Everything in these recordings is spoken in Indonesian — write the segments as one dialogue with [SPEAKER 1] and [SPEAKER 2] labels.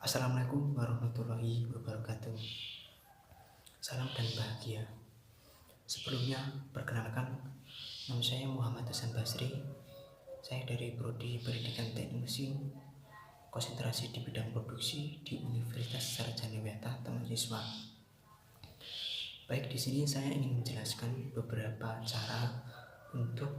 [SPEAKER 1] Assalamualaikum warahmatullahi wabarakatuh. Salam dan bahagia. Sebelumnya, perkenalkan, nama saya Muhammad Hasan Basri. Saya dari Prodi Pendidikan Teknik Mesin, konsentrasi di bidang produksi di Universitas Sarjana Wiyata Teman-Siswa. Baik, di sini saya ingin menjelaskan beberapa cara untuk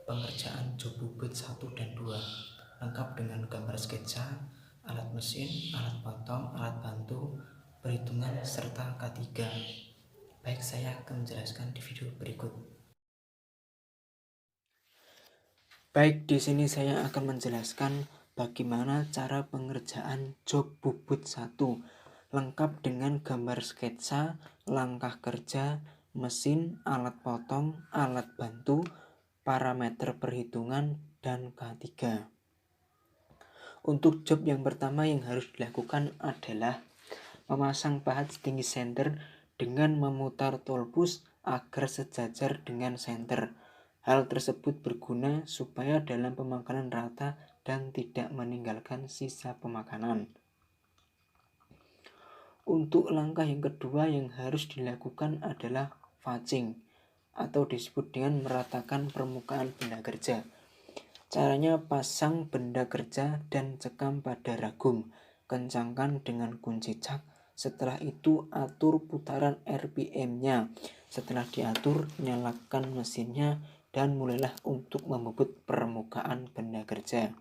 [SPEAKER 1] pengerjaan job bubut 1 dan 2, lengkap dengan gambar sketsa, alat mesin, alat potong, alat bantu, perhitungan, serta K3. Baik, saya akan menjelaskan di video berikut. Baik, di sini saya akan menjelaskan bagaimana cara pengerjaan job bubut 1, lengkap dengan gambar sketsa, langkah kerja, mesin, alat potong, alat bantu, parameter perhitungan, dan K3. Untuk job yang pertama yang harus dilakukan adalah memasang pahat setinggi senter dengan memutar tolpus agar sejajar dengan senter. Hal tersebut berguna supaya dalam pemakanan rata dan tidak meninggalkan sisa pemakanan. Untuk langkah yang kedua yang harus dilakukan adalah fudging atau disebut dengan meratakan permukaan benda kerja. Caranya pasang benda kerja dan cekam pada ragum, kencangkan dengan kunci cak. Setelah itu atur putaran RPM-nya. Setelah diatur, nyalakan mesinnya dan mulailah untuk membubut permukaan benda kerja.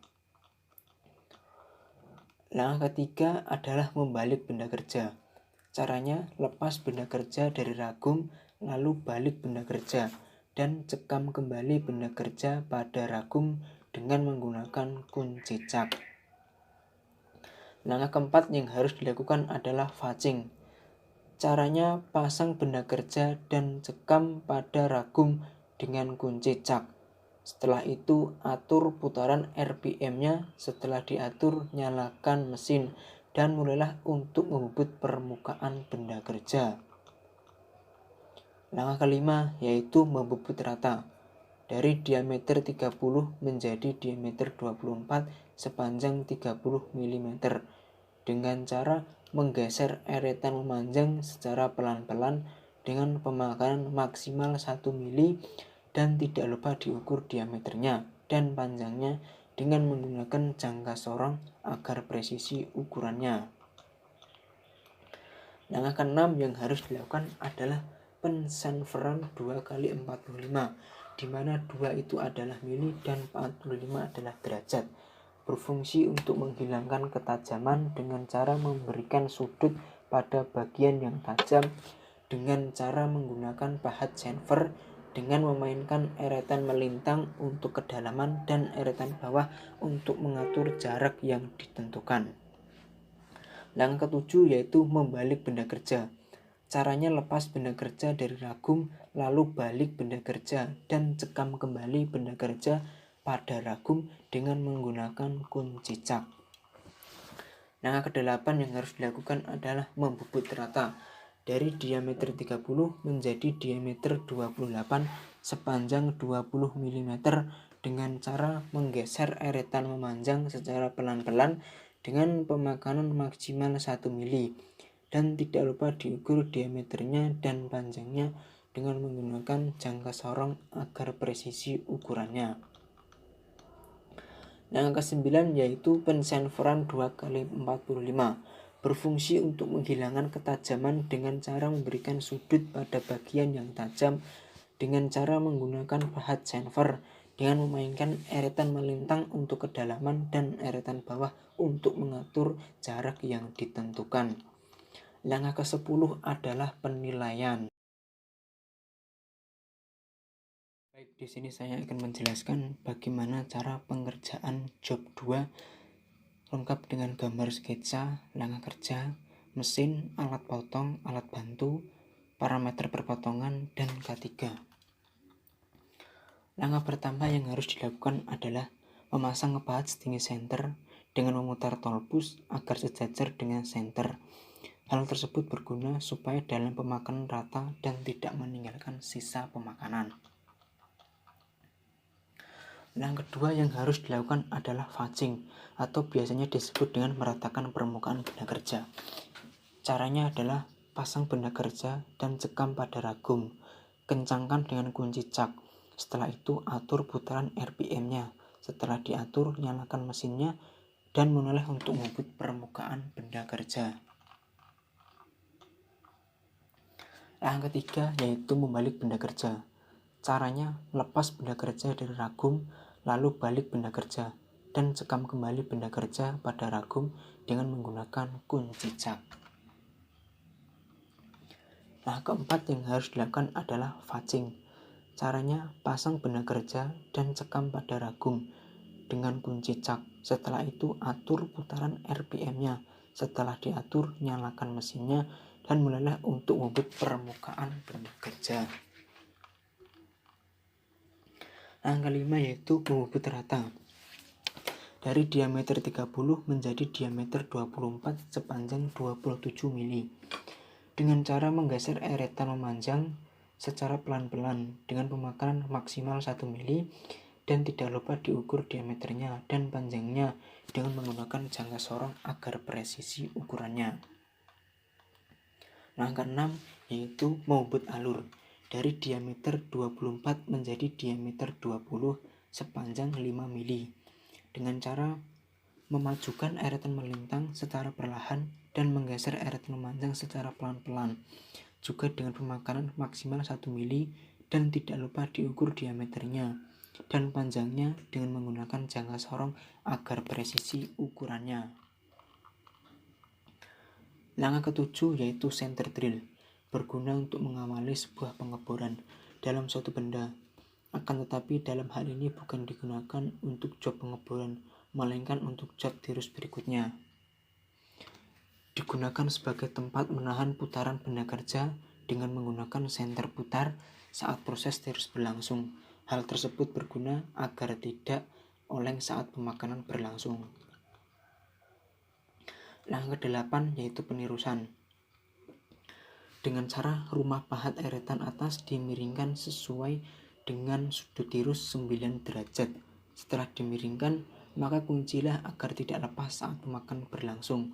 [SPEAKER 1] Langkah ketiga adalah membalik benda kerja. Caranya lepas benda kerja dari ragum, lalu balik benda kerja dan cekam kembali benda kerja pada ragum dengan menggunakan kunci cak. Langkah keempat yang harus dilakukan adalah fudging. Caranya pasang benda kerja dan cekam pada ragum dengan kunci cak. Setelah itu atur putaran RPM-nya. Setelah diatur, nyalakan mesin dan mulailah untuk membubut permukaan benda kerja. Langkah kelima yaitu membubut rata dari diameter 30 menjadi diameter 24 sepanjang 30 mm dengan cara menggeser eretan memanjang secara pelan-pelan dengan pemakanan maksimal 1 mili dan tidak lupa diukur diameternya dan panjangnya dengan menggunakan jangka sorong agar presisi ukurannya. Langkah keenam yang harus dilakukan adalah pensanveran 2x45, di mana 2 itu adalah mili dan 45 adalah derajat. Berfungsi untuk menghilangkan ketajaman dengan cara memberikan sudut pada bagian yang tajam dengan cara menggunakan pahat chanfer dengan memainkan eretan melintang untuk kedalaman dan eretan bawah untuk mengatur jarak yang ditentukan. Langkah ketujuh yaitu membalik benda kerja. Caranya lepas benda kerja dari ragum, lalu balik benda kerja dan cekam kembali benda kerja pada ragum dengan menggunakan kunci cak. Langkah kedelapan yang harus dilakukan adalah membubut rata dari diameter 30 menjadi diameter 28 sepanjang 20 mm dengan cara menggeser eretan memanjang secara pelan-pelan dengan pemakanan maksimal 1 mili dan tidak lupa diukur diameternya dan panjangnya dengan menggunakan jangka sorong agar presisi ukurannya. Langkah ke-9 yaitu pensanveran 2x45, berfungsi untuk menghilangkan ketajaman dengan cara memberikan sudut pada bagian yang tajam dengan cara menggunakan pahat chanfer dengan memainkan eretan melintang untuk kedalaman dan eretan bawah untuk mengatur jarak yang ditentukan. Langkah ke-10 adalah penilaian. Baik, di sini saya akan menjelaskan bagaimana cara pengerjaan job 2 lengkap dengan gambar sketsa, langkah kerja, mesin, alat potong, alat bantu, parameter perpotongan, dan K3. Langkah pertama yang harus dilakukan adalah memasang pahat setinggi senter dengan memutar tolpus agar sejajar dengan senter. Hal tersebut berguna supaya dalam pemakanan rata dan tidak meninggalkan sisa pemakanan. Yang kedua yang harus dilakukan adalah fudging atau biasanya disebut dengan meratakan permukaan benda kerja. Caranya adalah pasang benda kerja dan cekam pada ragum. Kencangkan dengan kunci cak. Setelah itu atur putaran RPM-nya. Setelah diatur, nyalakan mesinnya dan menoleh untuk mengebut permukaan benda kerja. Yang ketiga yaitu membalik benda kerja. Caranya lepas benda kerja dari ragum, lalu balik benda kerja, dan cekam kembali benda kerja pada ragum dengan menggunakan kunci cak. Nah, keempat yang harus dilakukan adalah fudging. Caranya pasang benda kerja dan cekam pada ragum dengan kunci cak. Setelah itu atur putaran RPM-nya. Setelah diatur, nyalakan mesinnya dan mulailah untuk mengebut permukaan benda kerja. Yang kelima yaitu mengebut rata. Dari diameter 30 menjadi diameter 24 sepanjang 27 mili. Dengan cara menggeser eretan memanjang secara pelan-pelan dengan pemakaran maksimal 1 mili dan tidak lupa diukur diameternya dan panjangnya dengan menggunakan jangka sorong agar presisi ukurannya. Yang keenam yaitu mengebut alur. Dari diameter 24 menjadi diameter 20 sepanjang 5 mili dengan cara memajukan eretan melintang secara perlahan dan menggeser eretan memanjang secara pelan-pelan juga dengan pemakaran maksimal 1 mili dan tidak lupa diukur diameternya dan panjangnya dengan menggunakan jangka sorong agar presisi ukurannya. Langkah ketujuh yaitu center drill, berguna untuk mengawali sebuah pengeboran dalam suatu benda. Akan tetapi dalam hal ini bukan digunakan untuk job pengeboran, melainkan untuk job tirus berikutnya. Digunakan sebagai tempat menahan putaran benda kerja dengan menggunakan senter putar saat proses tirus berlangsung. Hal tersebut berguna agar tidak oleng saat pemakanan berlangsung. Langkah ke-8 yaitu penirusan. Dengan cara rumah pahat eretan atas dimiringkan sesuai dengan sudut tirus 9 derajat. Setelah dimiringkan, maka kuncilah agar tidak lepas saat pemakanan berlangsung.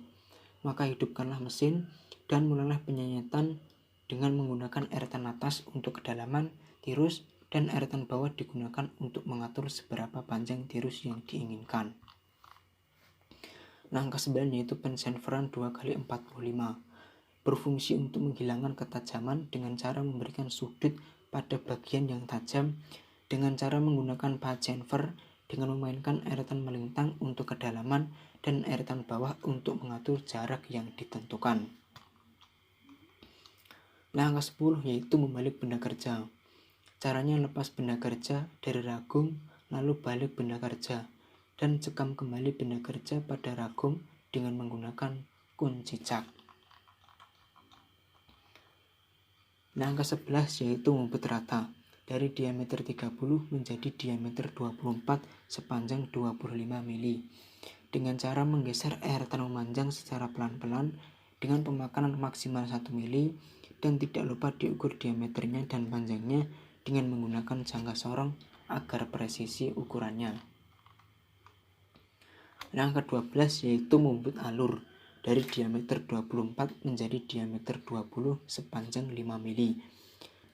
[SPEAKER 1] Maka hidupkanlah mesin dan mulailah penyayatan dengan menggunakan eretan atas untuk kedalaman tirus dan eretan bawah digunakan untuk mengatur seberapa panjang tirus yang diinginkan. Langkah 9 yaitu pensenveran 2x45. Berfungsi untuk menghilangkan ketajaman dengan cara memberikan sudut pada bagian yang tajam dengan cara menggunakan pahat chamfer dengan memainkan eretan melintang untuk kedalaman dan eretan bawah untuk mengatur jarak yang ditentukan. Langkah 10 yaitu membalik benda kerja. Caranya lepas benda kerja dari ragum lalu balik benda kerja dan cekam kembali benda kerja pada ragum dengan menggunakan kunci cak. Langkah 11 yaitu mengebut rata. Dari diameter 30 menjadi diameter 24 sepanjang 25 mili. Dengan cara menggeser eretan memanjang secara pelan-pelan dengan pemakanan maksimal 1 mili dan tidak lupa diukur diameternya dan panjangnya dengan menggunakan jangka sorong agar presisi ukurannya. Langkah 12 yaitu membut alur dari diameter 24 menjadi diameter 20 sepanjang 5 mili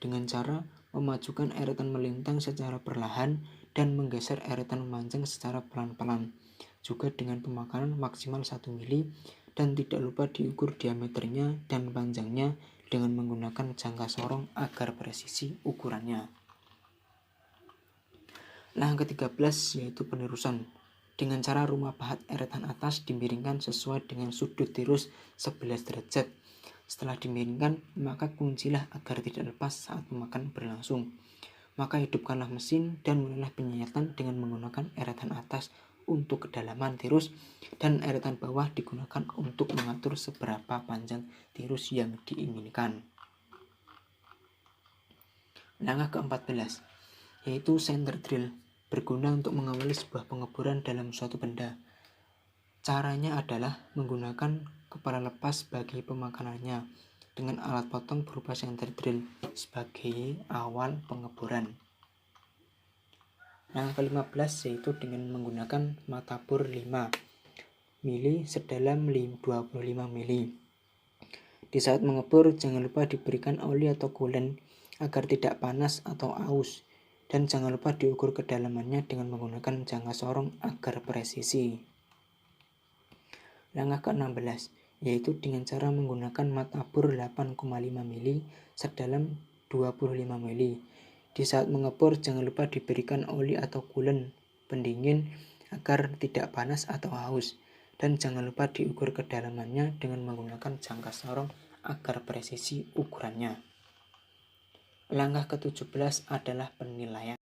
[SPEAKER 1] dengan cara memajukan eretan melintang secara perlahan dan menggeser eretan memanjang secara pelan-pelan juga dengan pemakaran maksimal 1 mili dan tidak lupa diukur diameternya dan panjangnya dengan menggunakan jangka sorong agar presisi ukurannya. Langkah 13 yaitu penirusan. Dengan cara rumah pahat eretan atas dimiringkan sesuai dengan sudut tirus 11 derajat. Setelah dimiringkan, maka kuncilah agar tidak lepas saat pemakanan berlangsung. Maka hidupkanlah mesin dan mulailah penyayatan dengan menggunakan eretan atas untuk kedalaman tirus dan eretan bawah digunakan untuk mengatur seberapa panjang tirus yang diinginkan. Langkah ke-14 yaitu center drill, berguna untuk mengawali sebuah pengeboran dalam suatu benda. Caranya adalah menggunakan kepala lepas sebagai pemakanannya dengan alat potong berupa center drill sebagai awal pengeboran. Langkah ke-15 yaitu dengan menggunakan mata bor 5 mili sedalam 25 mili. Di saat mengebor, jangan lupa diberikan oli atau coolant agar tidak panas atau aus. Dan jangan lupa diukur kedalamannya dengan menggunakan jangka sorong agar presisi. Langkah ke-16 yaitu dengan cara menggunakan mata bor 8,5 mili sedalam 25 mili. Di saat mengebor, jangan lupa diberikan oli atau coolant pendingin agar tidak panas atau haus. Dan jangan lupa diukur kedalamannya dengan menggunakan jangka sorong agar presisi ukurannya. Langkah ke-17 adalah penilaian.